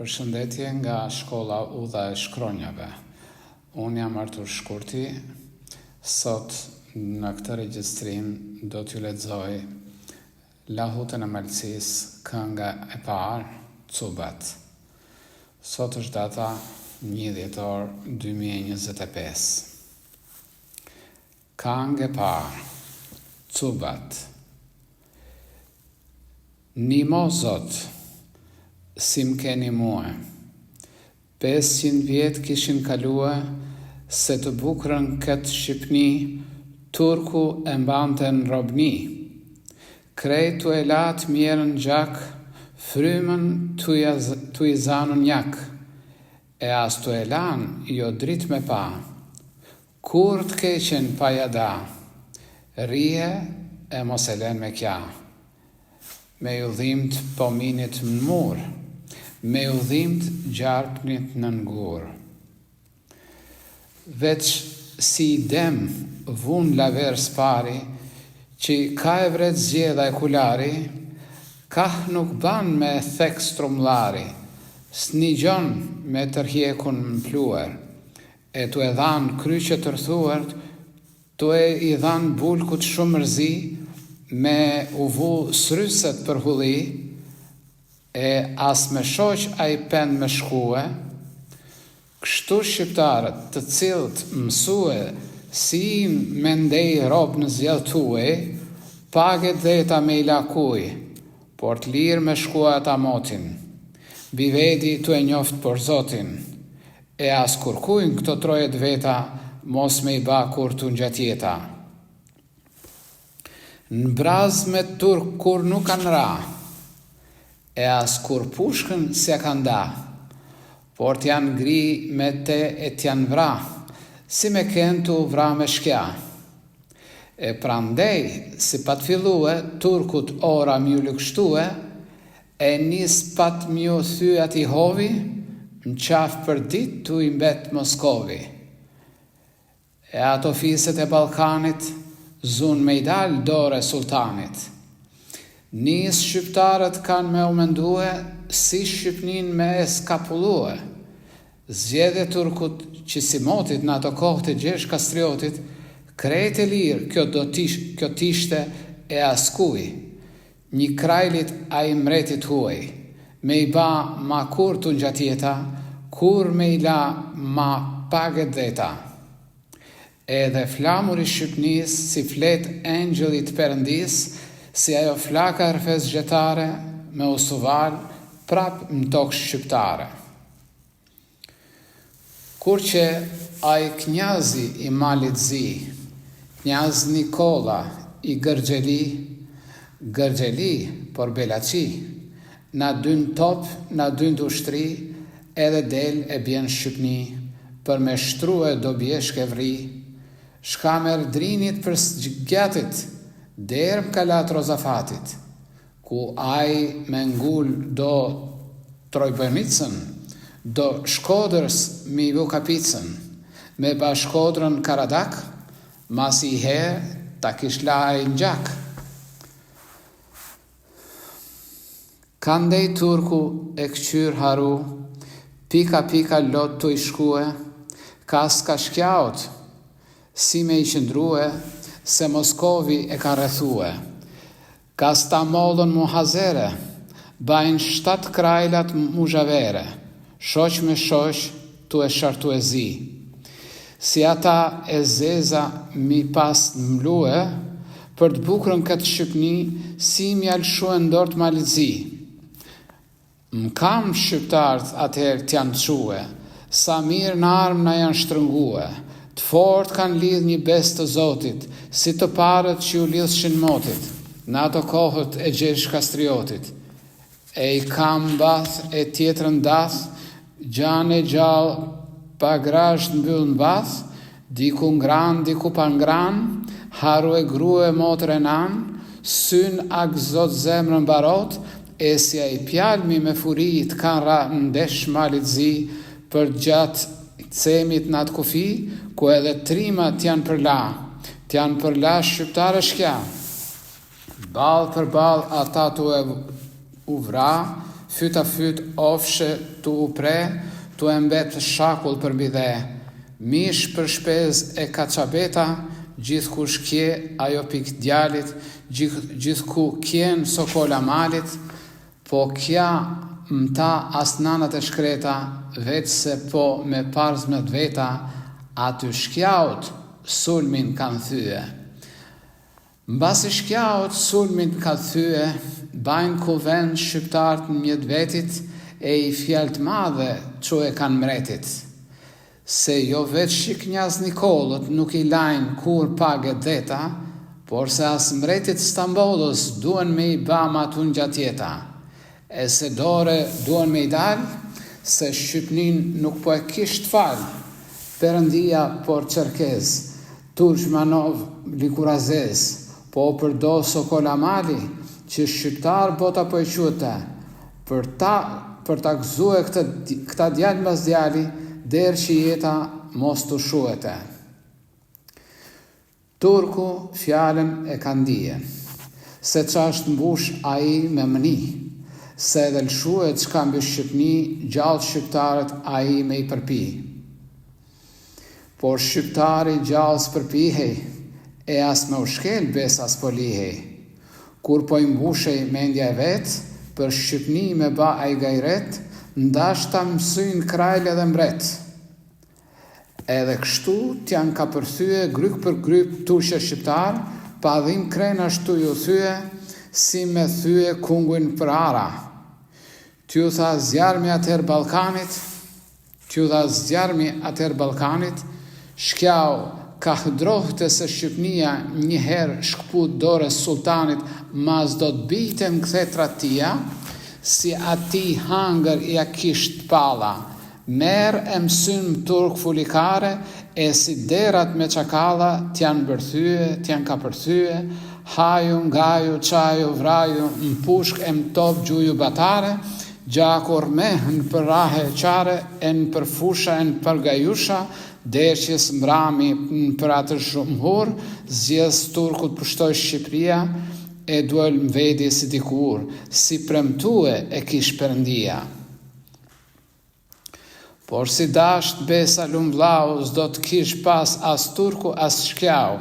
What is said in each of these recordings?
Përshëndetje nga shkolla Udha e Shkronjave. Unë jam Artur Shkurti. Sot në këtë regjistrim do t'ju lexoj Lahutën e Malësisë, kënga e parë, Cubat. Sot është data 1 dhjetor 2025. Këngë e parë, Cubat. Nimo Zot, si m'keni mua. 500 vjetë kishin kalua, se të bukrën këtë Shqipni, turku e mbante në robni. Krejtu e latë mjerën gjak, frymën tu i zanën jak, e as tu e lanë jo dritë me pa. Kur të keqen pa jada, rije e mos e len me kja. Me ju dhimt pominit më murë, me u dhimt gjarpnit në ngur. Veç si dem vun laver spari, që ka e vret zjedha e kulari, kah nuk ban me thek strumlari, s'ni gjon me tërhjekun më pluer, e tu e dhan kryqe të rthuart, tu e i dhan bulkut shumë rëzi, me uvu sryset për hulli, e as me shoq a i pen me shkue, kështu shqiptarët të cilët mësue si me ndej rob në zjeltue, paget dheta me i lakuj, por të lirë me shkua ata motin, bivedi tu e njoft për Zotin, e as kurkujnë këto trojet veta, mos me i ba kur të njatjeta. Në braz me turk kur nuk kanë ra, e as kur pushkën se kanë da, por t'janë gri me te e t'janë vra, si me këntu vra me shkja. E prandej, si pat fillue, turkut ora m'ju lëkshtue, e nis pat m'ju thyat i hovi, në qaf për dit t'u imbet Moskovi. E ato fiset e Balkanit, zun me i dal dore sultanit. Nis shqiptarët kanë me u mendue, si Shqipnin me eskapullue. Zgjedhje turkut që si motit në ato kohë të gjesh kastriotit, krejt e lirë kjo tishte e askuj, një krajlit a i mretit huaj, me i ba ma kur të njatjeta, kur me i la ma paget dheta. Edhe flamur i Shqipnis, si flet engjëllit Perëndis, si ajo flaka rrëfes gjetare, me usuval, prap në tokë shqiptare. Kur që ai knjazi i malit zi, knjaz Nikola i Gërgjeli, por Belaçi, na dyn top, na dyn ushtri, edhe del e bjen Shqipni, për me shtrue do bjeshke vri, shkamer drinit për gjatit, derm kalat Rozafatit, ku ai me ngull do Trojbënicën, do Shkodrës mi vu kapicën, me ba Shkodrën Karadak, mas i herë ta kishla ai në gjak. Kandej turku e këqyr haru, pika lot të i shkue, kas ka shkjaut, si me i qëndrue, se Moskovi e ka rrethue. Ka sta mollën muhazere, bajnë 7 krajlat muzhavere, shoq me shoq tu e shartu e zi. Si ata e zeza mi pas mlue, për të bukrën këtë Shqipni, si mi alshue ndort malizi. M'kam shqiptarët atëherë t'janë que, sa mirë në armë na janë shtrëngue, të fort kanë lidh një bes të Zotit, si të parët që ju lidhshin motit, në ato kohët e gjesh kastriotit. E i kam bath e tjetrën dath, gjan e gjallë, pa grasht mbyll në bath, diku ngran, diku pa ngran, haru e grue motër e nan, syn ak Zot zemrën barot, e si a i pjalmi me furit kanë ra ndesh malit zi, për gjatë cemit në atë kufi, ku edhe trimat t'janë përla shqiptare shkja. Bal për bal ata tu e u vra, fyta fyt ofshe tu u pre, tu e mbet shakull për mbi dhe. Mish për shpez e kacabeta, gjithë ku shkje ajo pik djalit, gjithë ku kjen sokola malit, po kja mta as nanat e shkreta, vetë se po me parz me dveta, aty shkjaut sulmin kanë thyë. Mbasi shkjaut sulmin kanë thyë, bajnë kuvend shqiptarët në mjet vetit, e i fjalt madhe që e kanë mretit. Se jo veç Shiknjaz Nikolët nuk i lajnë kur page dheta, por se as mretit Stambolës duen me i ba matun gjatjeta. E se dore duen me i dalë, se Shqipnin nuk po e kisht falë, Perëndia por Çerkez, Turqmanov Likurazez, po përdo Sokola Mali, që shqiptar bota po e qute, për ta gëzue këta djalë mbas djali, derë që jeta mos të shuete. Turku fjallën e kandije, se qashtë mbush a i me mëni, se edhe lëshuet që kam bë Shqipni, gjallë shqiptarët a i me i përpi. Por shqiptari gjallë s'përpihej, e as me ushkel bes as po lihej. Kur po i mbushej mendja e vetë, për Shqipni me ba a i gajret, ndashta mësyn krajle dhe mbret. Edhe kështu t'jan ka përthyë gryk për gryk turqe shqiptar, pa dhim krena ashtu ju thyë, si me thyë kunguin për ara. T'ju tha zjarmi atër Balkanit, shkjau ka hëdrohte se Shqipnia njëherë shkput dore sultanit, mas do t'bitem kthetra tia, si ati hangër ja kisht pala, merë e mësym turk fulikare, e si derat me qakala t'jan bërthyë, t'jan ka përthyë, haju, ngaju, qaju, vraju, mpushk e mtop gjuju batare, gjakur mehën për rahe qare, en për fusha, en për gajusha, derqjes mbrami për atë shumhur, zjes turkut pushtoj Shqipria, e duel mvedi si dikur, si premtue e kish Perëndia. Por si dasht besa lumblau, s'do t'kish pas as turku as shkjau,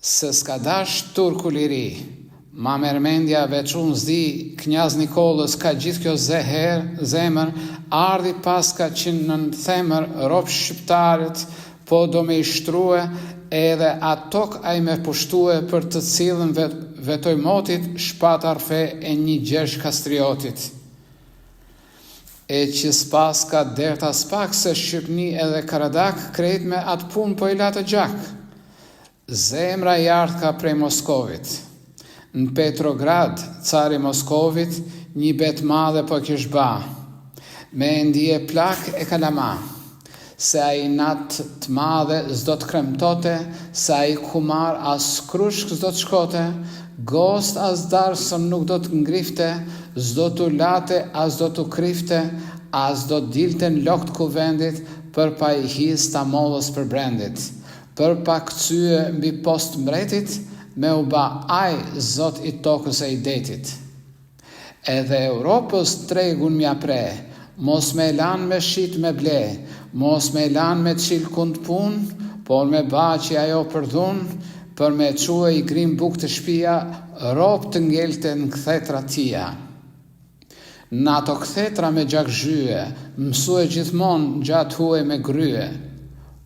se s'ka dasht turku liri. Ma mermendja veç unë zdi, Knjaz Nikolës ka gjithë kjo zemër, ardhi pas ka qenë në themër, ropë shqiptarit, po do me i shtrue, edhe atok a i me pushtue për të cilën vetoj motit, shpatar fe e një gjesh kastriotit. E që s'pas ka derta s'pak se Shqipni edhe Karadak krejt me atë pun po i latë gjak. Zemra jartë ka prej Moskovit. Në Petrograd, cari Moskovit, një bet madhe po kish ba. Me ndije plak e kalama. Se a i natë të madhe s'do të kremtote, se a i kumar as krushk s'do të shkote, gost as darsën nuk do të ngrifte, s'do të late as do të krifte, as do të dilte në lokt kuvendit, për pa i his ta mollës për brendit, për pa këcyë mbi post mbretit, me u ba aj zot i tokës e i detit. Edhe Europës tregun mja pre, mos me lan me shit me ble, mos me lan me qil kund pun, por me ba që ajo përdhun, për me quë i grim buk të shpia, rop të ngelte në kthetra tia. Në ato kthetra me gjak zhyë, mësue gjithmon gjatë huaj me gryë,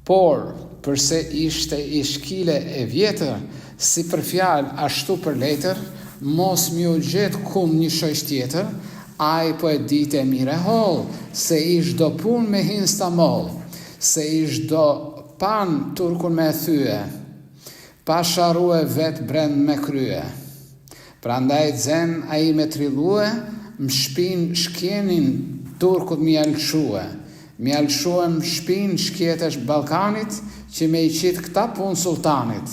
por përse ishte i shkile e vjetër, si për fjalë ashtu për letër, mos m'ju gjet kum një shoq tjetër, ai po e dite mire hol, se ish do pun me hin Stamboll, se ish do pan turkun me thyë, pa sharue vet brend me krye. Prandaj zen a i me trilue, më shpin shkjenin turkut mi alëshue. Mi alëshue më shpin shkjetesh Balkanit, që me i qitë këta pun sultanit.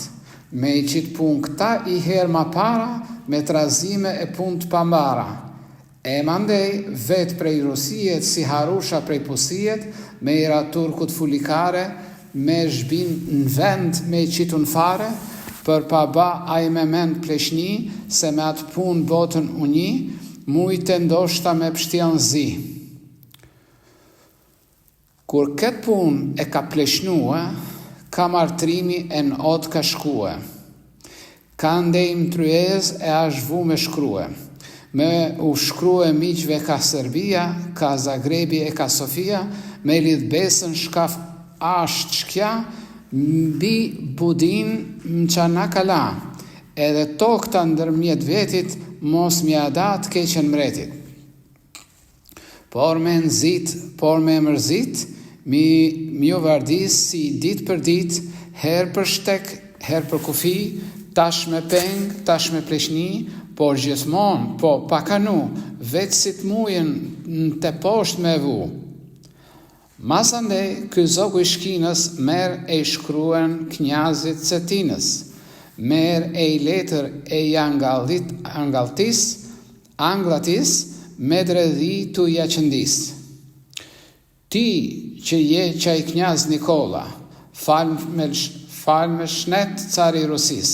Me i qitë pun këta i herë ma para, me trazime e pun të pambara. E mandej, vet prej Rusijet, si harusha prej Pusijet, me i ra turkut fulikare, me zhbin në vend me i qitu në fare, për pa ba a i me mend pleshni, se me atë pun botën uni, mujtë ndoshta me pështjellën zi. Kur këtë punë e ka pleqnue, ka martrimi e në otë ka shkue. Ka ndejmë tryez e ashtë vu me shkrue. Me u shkrue miqve ka Serbia, ka Zagrebi e ka Sofia, me lidh besën shkaf ashtë shkja, mbi budin mqana kala, edhe tokta ndërmjet vetit, mos mja dat keqen mretit. Por me nëzit, por me mërzit, mi u vardis si dit për dit, her për shtek, her për kufi, tash me peng, tash me pleqni, por gjithmon, po pakanu, veç si të mujen në të posht me vu. Masande, ky zogu i shkinës merr e i shkruen knjazit Cetinës, merr e i letër e i anglatis, me dredhi tu jaqëndis. Ti që je qaj knjaz Nikola, fal me shnet cari Rusis,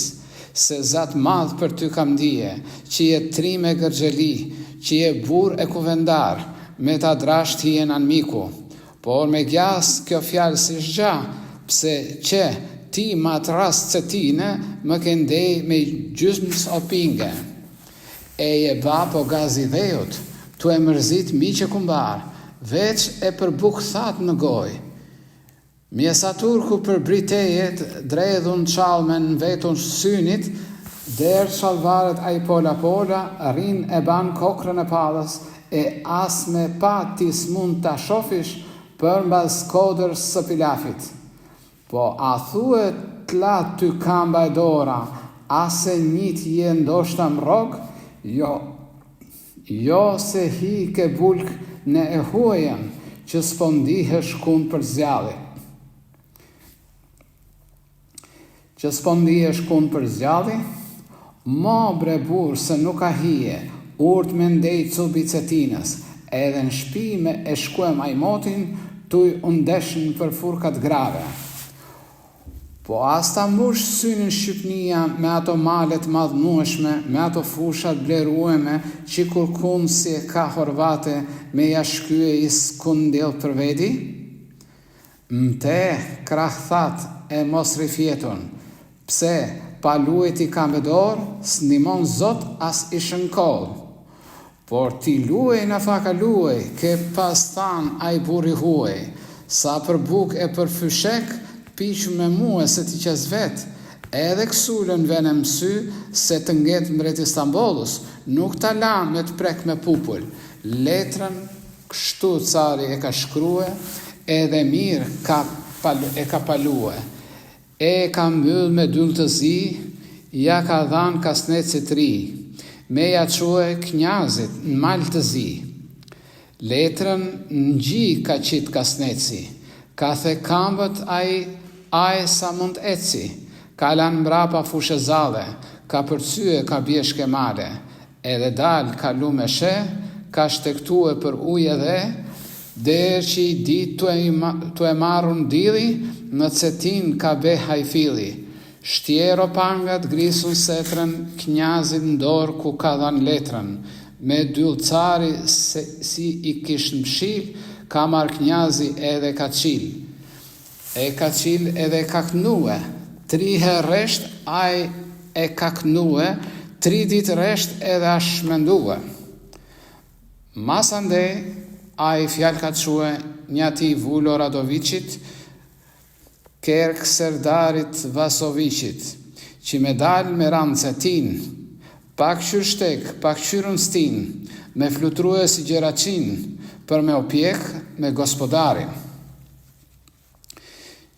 se zat madh për ty kam dije, që je tri me gërgjeli, që je bur e kuvendar, me ta drasht hien anmiku, por me gjas kjo fjalë si shgja, pse që ti ma të rast Cetine më kendej me gjysmës opinge. E je ba po gazi dhejut, tu e mërzit mi që kumbar, veç e për buk that në goj. Mjesa turku për britejet, dredhun qalmen në vetun synit, der shalvaret a i pola, rin e ban kokrën e palës, e as me pa tis mund të shofish për mbaz kodër së pilafit. Po a thue t'la ty kamba e dora, ase njit je ndoshta mrog, jo se hi ke bulk në e huajen, që s'pondihe shkun për zjalli. Mo bre bur se nuk a hije, urt me ndej cubi Cetinës, edhe në shpi me e shkuem ajmotin, tuj undeshën për furkat grave. Po as ta mbush synin Shqipnia me ato malet madhnueshme, me ato fushat blerueme, që kur kun si e ka Horvate me jashkye i skundil për vedi? Mte, krahthat e mos rifjetun, pse pa luet i kam vedor, s'nimon zot as i shënkoll. Por ti luej në faka luej, ke pas than a i buri huej, sa për buk e për fyshek, piqë me mua se ti qes vet, edhe kësullën vene mësy se të nget mbret Istanbolus, nuk ta la me të prek me pupull. Letrën kështu cari e ka shkrue, edhe mirë e ka palue. E ka mbyll me dyll të zi, ja ka dhan kasnecit ri, me ja quhe knjazit në mal të zi. Letrën në gji ka qit kasneci, ka the kambët aj sa mund eci, ka lan mbrapa fushë zale, ka përcyje ka bjeshke mare, edhe dal ka lume she, ka shtektue për uje dhe, der që i dit tu e marrun dili, në Cetin ka be hajfili. Shtjero pangat grisun setrën, knjazit ndor ku ka dhan letrën, me dyllcari si i kish në mshil, ka mar knjazi edhe ka qil. E ka qil edhe ka knue, 3 herë resht aj e ka knue, 3 dit resht edhe a shmendue. Masande, aj fjall ka quhe një ti Vulo Radovicit, Kerk Serdarit Vasovicit, që me dal me ranë Cetin, pak qyr shtek, pak qyrën stin, me flutrue si gjeraqin, për me opjek me gospodarin.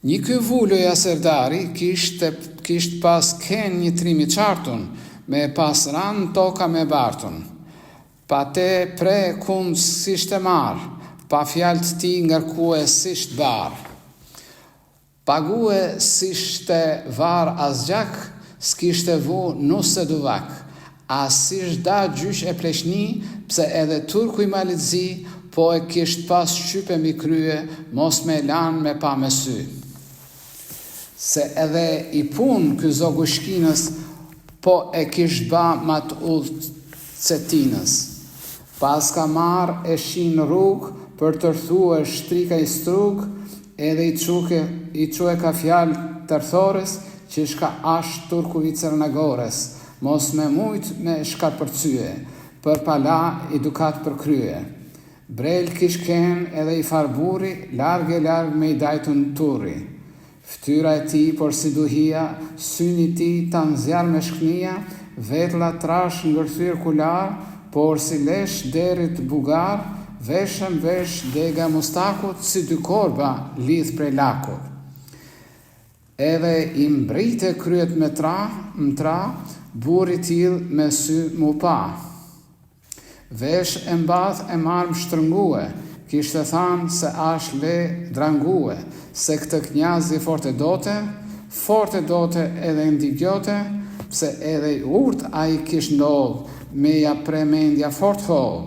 Një ky Vuloja Serdari kisht pas ken një trimi qartun, me pas ranë toka me bartun. Pa te pre kund s'ishte marë, pa fjallë ti ngarkue s'isht barë. Pague s'ishte varë as gjak, s'kishte vu nuse duvak, as s'isht da gjysh e pleqni, pse edhe turku i malitzi, po e kisht pas shqype mi krye, mos me lan me pa me sy. Se edhe i pun ky zogu shkinës, po e kisht ba mat ullë Cetinës. Pas ka marr e shi në rrugë për të rthue shtrika i strug, edhe i quhe ka fjalë tërthores që shka ash turku i Cernagores, mos me mujt me shkarpërcyje, për pala i dukat për krye. Brel kish ken edhe i farburi, larg me i dajtun turri. Ftyra e ti por si duhia, syni ti ta nzjar me shknia, vetla trash ngërthyr kular, por si lesh derit bugar, veshëm vesh dega mustakut, si dy korba lidh prej lakut. Edhe i mbrite kryet me mtra, buri till me sy mu pa. Vesh e mbath e marm shtrëngue, kishte thanë se ash le drangue, se këtë knjazi forte dote edhe ndigjote, pse edhe i urt a i kish ndodh, me ja premendja fort hol.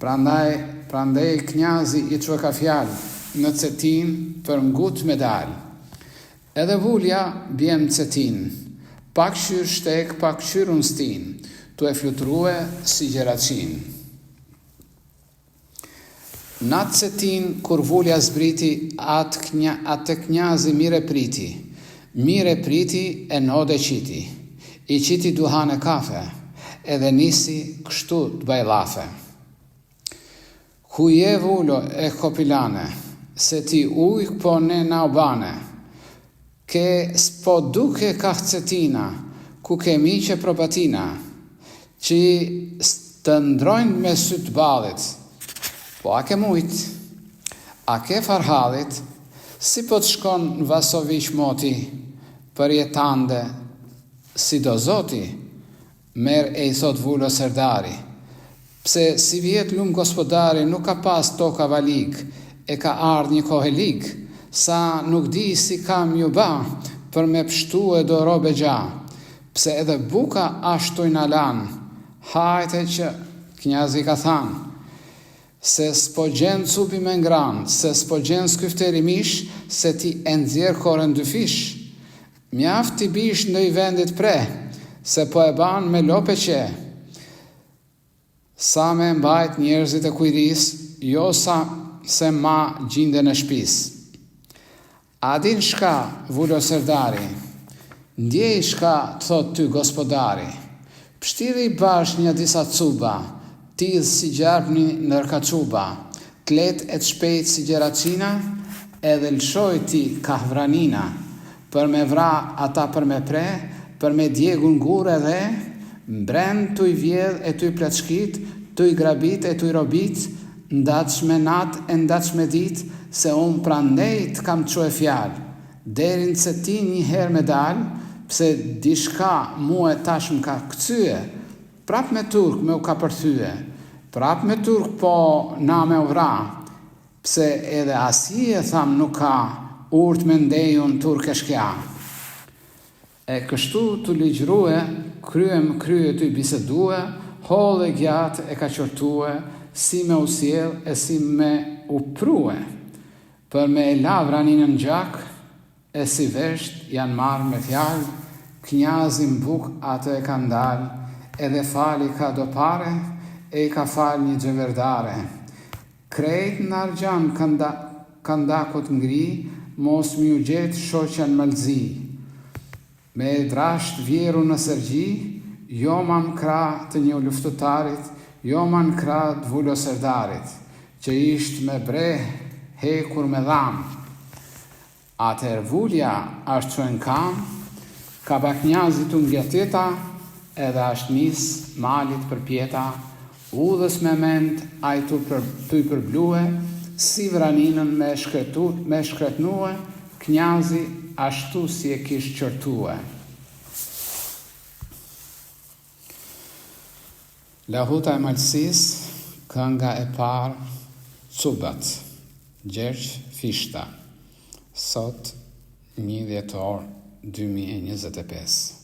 Prandaj knjazi i quhe ka fjalë, në cetin për ngut medal. Edhe vulja bjem cetin, pak qyr shtek, pak qyr unstin, tu e flutrue si gjeracin. Natë cetin, kur vulja zbriti, atë knjazi mire priti e node qiti. I qiti duhan e kafe, edhe nisi kështu të bajlafe. Ku je vullo e kopilane, se ti ujk po ne na ubane, ke s'po duke ka cetina, ku ke miqe probatina, që të ndrojnë me sytë balit, po a ke mujt, a ke farhalit, si po të shkon në Vasoviq moti, për jetande, si do zoti, merë e i thot vullo serdari, pse si vjet lumë gospodari nuk ka pas toka valik, e ka ardh një kohë lig, sa nuk di si kam ju ba, për me pështu e do robe gja, pse edhe buka ashtu i nalan, hajte që knjazi ka thanë, se s'po gjen cupi me ngran, se s'po gjen s'kyfteri mish, se ti e nxjerr korën dy fish. Mjaft ti bish në i vendit pre, se po e ban me lope qe. Sa me mbajt njerëzit e kujris, jo sa se ma gjinde në shpis. A din shka, vullo serdari, ndjej shka, thot ty gospodari, pështiri bash një disa cuba, tidh si gjarpni nërka quba, tlet e të shpejt si gjeracina, edhe lëshoj ti kahvranina, për me vra ata për me pre, për me djegun gure dhe, mbren tu i vjedh e tu i pleçkit, tu i grabit e tu i robit, ndaq me nat e ndaq me dit, se unë prandejt kam qo e fjal, derin se ti një her me dal, pse dishka mu e tash më ka këcyje, prap me turk me u ka përthyje, prap me turk po na me u vra, pse edhe asi e tham nuk ka urt me ndejun turk e shkja. E kështu të ligjrue, krye të i bisedue, hol e gjat e ka qortue, si me usjel e si me uprue, për me e lavranin në gjak, e si vesht janë marrë me fjallë, knjazin buk atë e ka ndalë, edhe fali ka do pare, e i ka falë një gjeverdare. Krejt në argjan kandakot ngri, mos mi u gjetë shoqen mëlzi. Me drasht vjeru në sërgji, jo man kra të një luftutarit, jo man kra të vullo serdarit, që isht me bre hekur me dham. Atër vulja ashtë që në kam, ka baknjazit unë gjeteta, edhe ashtë nis malit për pjeta, udhës me mend a i të i përblue, si vraninën me shkretnue, knjazi ashtu si e kish qërtue. Lahuta e malësis, kënga e parë, Cubat, Gjergj Fishta, sot 1 dhjetor 2025.